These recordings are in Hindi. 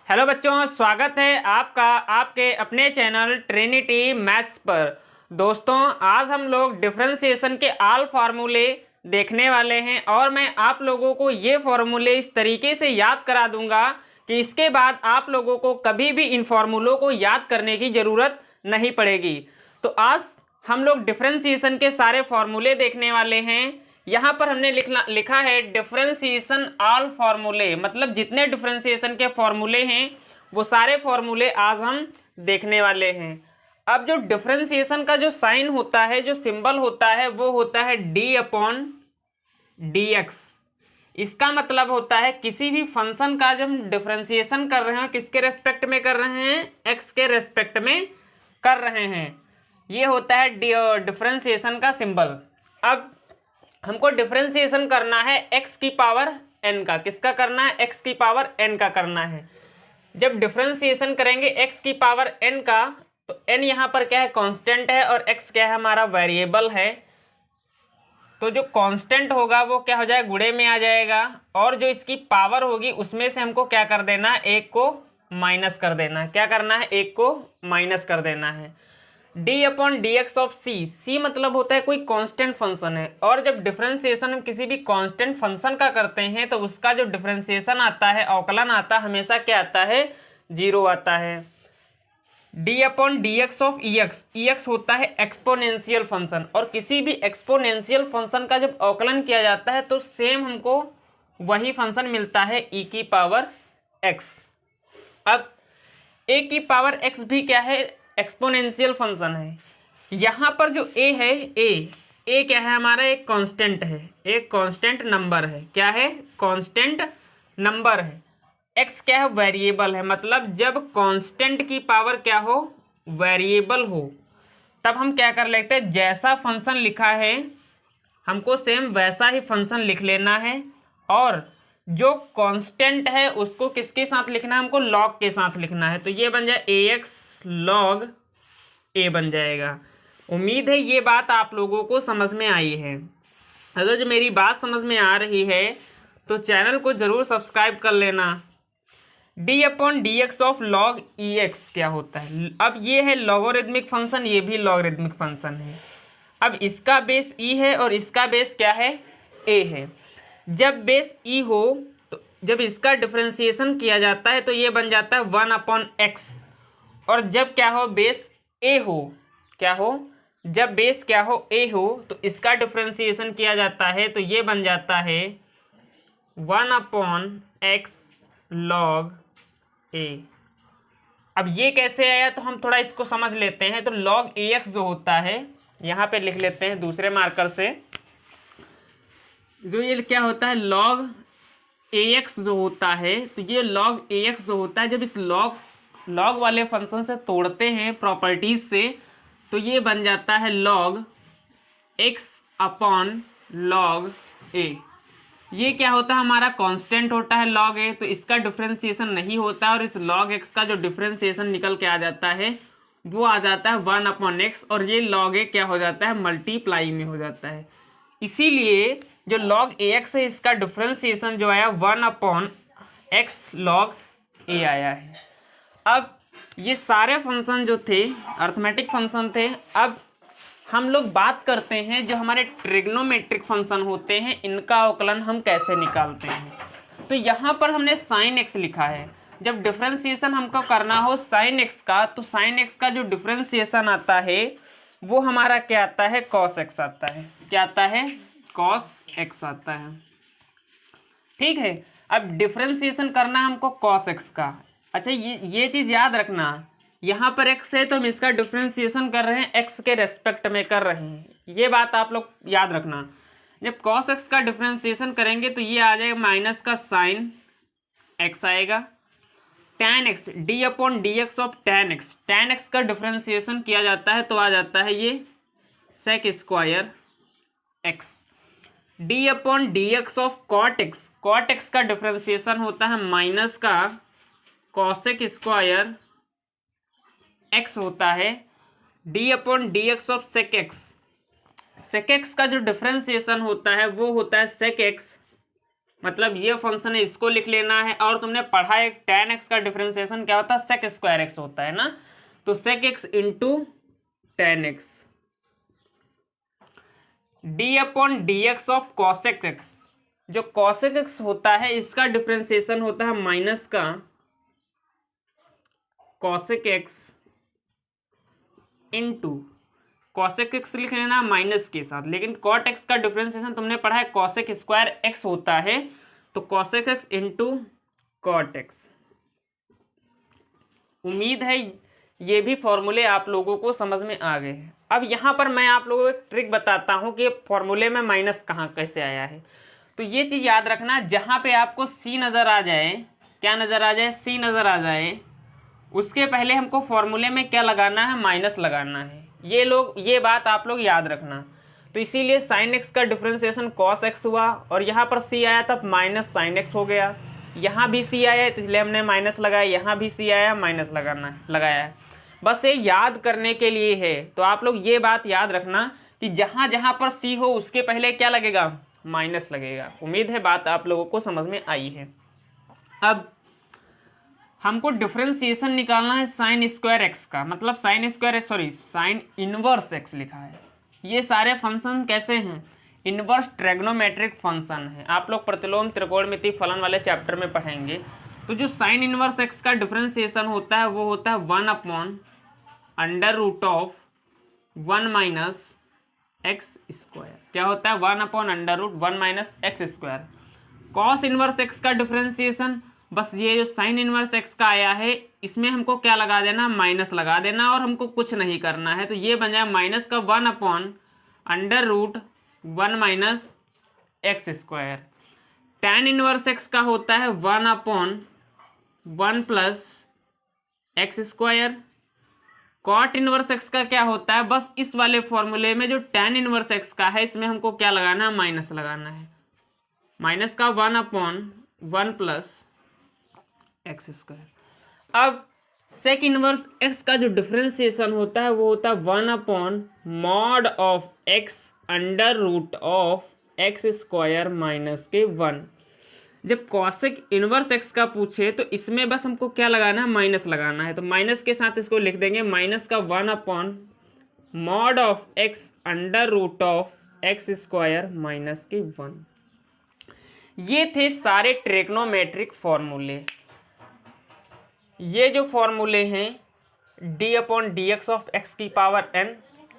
हेलो बच्चों, स्वागत है आपका आपके अपने चैनल ट्रिनिटी मैथ्स पर। दोस्तों, आज हम लोग डिफरेंशिएशन के ऑल फार्मूले देखने वाले हैं और मैं आप लोगों को ये फार्मूले इस तरीके से याद करा दूंगा कि इसके बाद आप लोगों को कभी भी इन फार्मूलों को याद करने की ज़रूरत नहीं पड़ेगी। तो आज हम लोग डिफरेंशिएशन के सारे फार्मूले देखने वाले हैं। यहाँ पर हमने लिखा है डिफरेंशिएशन ऑल फार्मूले, मतलब जितने डिफरेंशिएशन के फार्मूले हैं वो सारे फार्मूले आज हम देखने वाले हैं। अब जो डिफरेंशिएशन का जो साइन होता है, जो सिंबल होता है, वो होता है d/dx। इसका मतलब होता है किसी भी फंक्शन का जब हम डिफरेंशिएशन कर रहे हैं, किसके रेस्पेक्ट में कर रहे हैं, x के रेस्पेक्ट में कर रहे हैं। ये होता है डिफरेंशिएशन का सिंबल। अब हमको डिफरेंशिएशन करना है x की पावर n का। किसका करना है? x की पावर n का करना है। जब डिफरेंशिएशन करेंगे x की पावर n का, तो n यहाँ पर क्या है? कांस्टेंट है और x क्या है? हमारा वेरिएबल है। तो जो कांस्टेंट होगा वो क्या हो जाएगा? गुणे में आ जाएगा, और जो इसकी पावर होगी उसमें से हमको क्या कर देना है? एक को माइनस कर देना है। क्या करना है? एक को माइनस कर देना है। d/dx ऑफ c मतलब होता है कोई कांस्टेंट फंक्शन है, और जब डिफरेंशिएशन हम किसी भी कांस्टेंट फंक्शन का करते हैं तो उसका जो डिफरेंशिएशन आता है, अवकलन आता है, हमेशा क्या आता है? 0 आता है। d/dx ऑफ ex होता है एक्सपोनेंशियल फंक्शन, और किसी भी एक्सपोनेंशियल फंक्शन का जब अवकलन किया जाता है तो सेम हमको वही फंक्शन मिलता है e की पावर x। अब a की पावर x भी क्या है? एक्सपोनेंशियल फंक्शन है। यहाँ पर जो a है, a क्या है? हमारा एक कांस्टेंट है, एक कांस्टेंट नंबर है। क्या है? कांस्टेंट नंबर है। x क्या है? वेरिएबल है। मतलब जब कांस्टेंट की पावर क्या हो? वेरिएबल हो, तब हम क्या कर लेते हैं? जैसा फंक्शन लिखा है हमको सेम वैसा ही फंक्शन लिख लेना है, और जो कांस्टेंट है उसको किसके साथ लिखना है? हमको लॉग के साथ लिखना है। तो ये बन जाए ax log a बन जाएगा। उम्मीद है ये बात आप लोगों को समझ में आई है। अगर जो मेरी बात समझ में आ रही है तो चैनल को ज़रूर सब्सक्राइब कर लेना। d/dx ऑफ log ex क्या होता है? अब ये है लॉगरिथमिक फंक्शन, ये भी लॉगरिथमिक फंक्शन है। अब इसका बेस e है और इसका बेस क्या है? a है। जब बेस e हो तो जब इसका डिफरेंशिएशन किया जाता है तो ये बन जाता है 1/x, और जब क्या हो? बेस a हो। क्या हो? जब बेस क्या हो? a हो, तो इसका डिफरेंशिएशन किया जाता है तो ये बन जाता है 1/x log a। अब ये कैसे आया तो हम थोड़ा इसको समझ लेते हैं। तो log ax जो होता है, यहाँ पे लिख लेते हैं दूसरे मार्कर से। जो ये क्या होता है? log ax जो होता है, तो ये log ax जो होता है, जब इस log वाले फंक्शन से तोड़ते हैं प्रॉपर्टीज से, तो ये बन जाता है log x/log a। ये क्या होता है? हमारा कांस्टेंट होता है log a, तो इसका डिफरेंशिएशन नहीं होता, और इस log x का जो डिफरेंशिएशन निकल के आ जाता है वो आ जाता है 1/x, और ये log a क्या हो जाता है? मल्टीप्लाई में हो जाता है। इसीलिए जो log ax है, इसका डिफरेंशिएशन जो आया 1/x log a आया है। अब ये सारे फंक्शन जो थे अर्थमेटिक फंक्शन थे। अब हम लोग बात करते हैं जो हमारे ट्रिग्नोमेट्रिक फंक्शन होते हैं, इनका अवकलन हम कैसे निकालते हैं। तो यहाँ पर हमने साइन एक्स लिखा है। जब डिफरेंशिएशन हमको करना हो साइन एक्स का, तो साइन एक्स का जो डिफरेंशिएशन आता है वो हमारा क्या आता है? कॉस एक्स आता है। क्या आता है? कॉस एक्स आता है। ठीक है। अब डिफरेंशिएशन करना है हमको कॉस एक्स का। अच्छा, ये चीज़ याद रखना, यहाँ पर x है तो हम इसका डिफरेंशिएशन कर रहे हैं x के रेस्पेक्ट में कर रहे हैं। ये बात आप लोग याद रखना। जब cos x का डिफरेंशिएशन करेंगे तो ये आ जाएगा माइनस का साइन x आएगा। tan x d/dx of tan x का डिफरेंशिएशन किया जाता है तो आ जाता है ये sec square x। d/dx of cot x का डिफरेंशिएशन होता है माइनस का कॉसेक स्क्वायर x होता है। d/dx ऑफ सेक एक्स का जो डिफरेंशिएशन होता है वो होता है सेक एक्स मतलब ये फंक्शन है, इसको लिख लेना है। और तुमने पढ़ा है tan x का डिफरेंशिएशन क्या होता है, सेक स्क्वायर एक्स होता है ना, तो sec X into tan x D upon D X of cosec X. जो कॉसेक एक्स होता है इसका डिफरेंशिएशन होता है माइनस का cosec X into cosec X लिख लेना माइनस के साथ, लेकिन कॉट एक्स का डिफरेंशिएशन तुमने पढ़ा है कॉसेक स्क्वायर एक्स होता है, तो cosec X into cot X. उम्मीद है ये भी फॉर्मूले आप लोगों को समझ में आ गए हैं। अब यहाँ पर मैं आप लोगों को एक ट्रिक बताता हूँ कि फॉर्मूले में माइनस कहाँ कैसे आया है। तो ये चीज़ याद रखना, जहाँ पे आपको सी नज़र आ जाए, क्या नज़र आ जाए, सी नज़र आ जाए, उसके पहले हमको फॉर्मूले में क्या लगाना है, माइनस लगाना है। ये बात आप लोग याद रखना। तो इसीलिए साइन एक्स का डिफरेंशिएशन कॉस एक्स हुआ, और यहाँ पर सी आया तब माइनस साइन एक्स हो गया। यहाँ भी सी आया तो इसलिए हमने माइनस लगाया, यहाँ भी सी आया माइनस लगाया है। बस ये याद करने के लिए है। तो आप लोग ये बात याद रखना कि जहाँ जहाँ पर सी हो उसके पहले क्या लगेगा, माइनस लगेगा। उम्मीद है बात आप लोगों को समझ में आई है। अब हमको डिफरेंशिएशन निकालना है साइन स्क्वायर एक्स का, मतलब साइन इनवर्स एक्स लिखा है। ये सारे फंक्शन कैसे हैं, इनवर्स ट्रेग्नोमेट्रिक फंक्शन है। आप लोग प्रतिलोम त्रिकोणमिति फलन वाले चैप्टर में पढ़ेंगे। तो जो साइन इनवर्स एक्स का डिफरेंशिएशन होता है वो होता है 1 upon under root of 1 minus X square. क्या होता है, 1 upon under root 1 minus X square. Cos inverse X का डिफरेंशिएशन, बस ये जो साइन इनवर्स एक्स का आया है इसमें हमको क्या लगा देना, माइनस लगा देना, और हमको कुछ नहीं करना है। तो ये बन जाए माइनस का 1 upon under root 1 minus X square. Tan inverse X का होता है 1 upon 1 plus X square. Cot inverse X का क्या होता है, बस इस वाले फॉर्मूले में जो टैन इनवर्स एक्स का है इसमें हमको क्या लगाना है, माइनस लगाना है। माइनस का 1 अपॉन 1 प्लस एक्स स्क्वायर। अब सेक इनवर्स एक्स का जो डिफरेंशिएशन होता है वो होता है 1 upon mod of X under root of X square minus के 1। जब कॉसेक इनवर्स एक्स का पूछे तो इसमें बस हमको क्या लगाना है, माइनस लगाना है। तो माइनस के साथ इसको लिख देंगे माइनस का 1 upon mod of X under root of X square minus के 1। ये थे सारे ट्रिग्नोमेट्रिक फॉर्मूले। ये जो फॉर्मूले हैं D upon D X of x की पावर एन,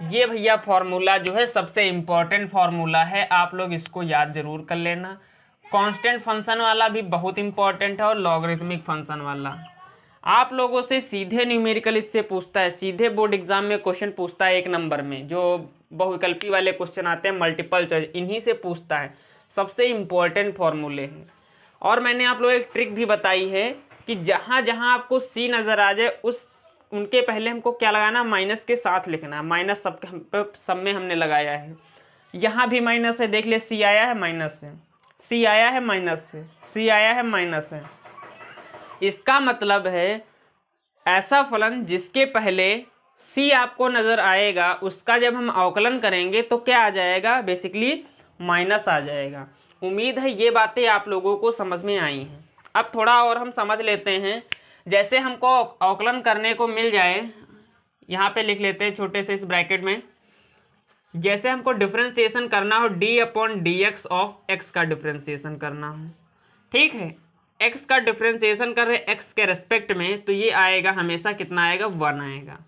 ये भैया फॉर्मूला जो है सबसे इम्पॉर्टेंट फॉर्मूला है, आप लोग इसको याद जरूर कर लेना। कांस्टेंट फंक्शन वाला भी बहुत इंपॉर्टेंट है, और लॉगरिथमिक फंक्शन वाला आप लोगों से सीधे न्यूमेरिकल इससे पूछता है, सीधे बोर्ड एग्जाम में क्वेश्चन पूछता है 1 नंबर में, जो बहुविकल्पी वाले क्वेश्चन आते हैं मल्टीपल चॉइस, इन्हीं से पूछता है। सबसे इम्पॉर्टेंट फॉर्मूले हैं। और मैंने आप लोग एक ट्रिक भी बताई है कि जहाँ जहाँ आपको सी नज़र आ जाए उनके पहले हमको क्या लगाना, माइनस के साथ लिखना है। माइनस सब में हमने लगाया है। यहाँ भी माइनस है, देख ले, सी आया है माइनस से, सी आया है माइनस से, सी आया है माइनस से। इसका मतलब है ऐसा फलन जिसके पहले सी आपको नज़र आएगा उसका जब हम अवकलन करेंगे तो क्या आ जाएगा, बेसिकली माइनस आ जाएगा। उम्मीद है ये बातें आप लोगों को समझ में आई हैं। अब थोड़ा और हम समझ लेते हैं। जैसे हमको अवकलन करने को मिल जाए, यहाँ पे लिख लेते हैं छोटे से इस ब्रैकेट में, जैसे हमको डिफरेंशिएशन करना हो D upon D X of x का डिफरेंशिएशन करना हो, ठीक है, एक्स का डिफरेंशिएशन कर रहे एक्स के रेस्पेक्ट में, तो ये आएगा हमेशा कितना आएगा, 1 आएगा।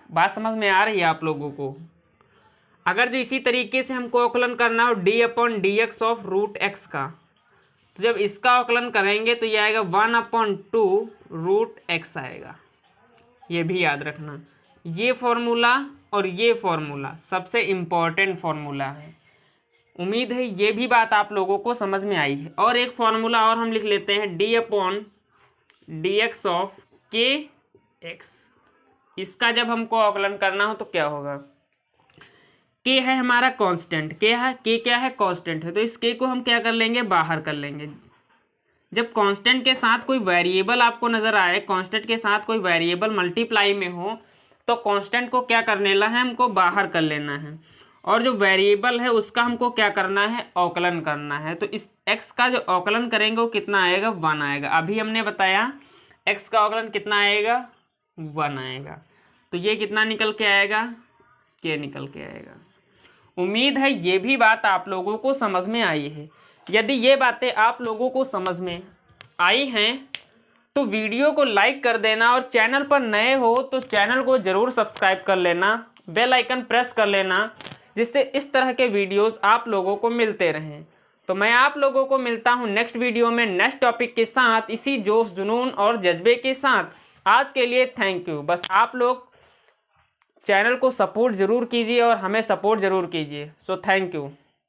बात समझ में आ रही है आप लोगों को। अगर जो इसी तरीके से हमको अवकलन करना हो D upon D X of root X का, तो जब इसका अवकलन करेंगे तो ये आएगा 1 अपॉन 2 रूट एक्स आएगा। ये भी याद रखना, ये फॉर्मूला और ये फॉर्मूला सबसे इम्पॉर्टेंट फॉर्मूला है। उम्मीद है ये भी बात आप लोगों को समझ में आई है। और एक फॉर्मूला और हम लिख लेते हैं D upon D X of के एक्स। इसका जब हमको अवकलन करना हो तो क्या होगा, के है हमारा कांस्टेंट, के है, के क्या है, कांस्टेंट है, तो इस के को हम क्या कर लेंगे, बाहर कर लेंगे। जब कांस्टेंट के साथ कोई वेरिएबल आपको नज़र आए, कांस्टेंट के साथ कोई वेरिएबल मल्टीप्लाई में हो, तो कांस्टेंट को क्या करने ला है, हमको बाहर कर लेना है। और जो वेरिएबल है उसका हमको क्या करना है, अवकलन करना है। तो इस x का जो अवकलन करेंगे वो कितना आएगा, 1 आएगा। अभी हमने बताया x का अवकलन कितना आएगा, 1 आएगा। तो ये कितना निकल के आएगा, k निकल के आएगा। उम्मीद है ये भी बात आप लोगों को समझ में आई है। यदि ये बातें आप लोगों को समझ में आई हैं तो वीडियो को लाइक कर देना, और चैनल पर नए हो तो चैनल को ज़रूर सब्सक्राइब कर लेना, बेल आइकन प्रेस कर लेना, जिससे इस तरह के वीडियोस आप लोगों को मिलते रहें। तो मैं आप लोगों को मिलता हूं नेक्स्ट वीडियो में नेक्स्ट टॉपिक के साथ, इसी जोश जुनून और जज्बे के साथ। आज के लिए थैंक यू। बस आप लोग चैनल को सपोर्ट ज़रूर कीजिए और हमें सपोर्ट ज़रूर कीजिए। So thank you.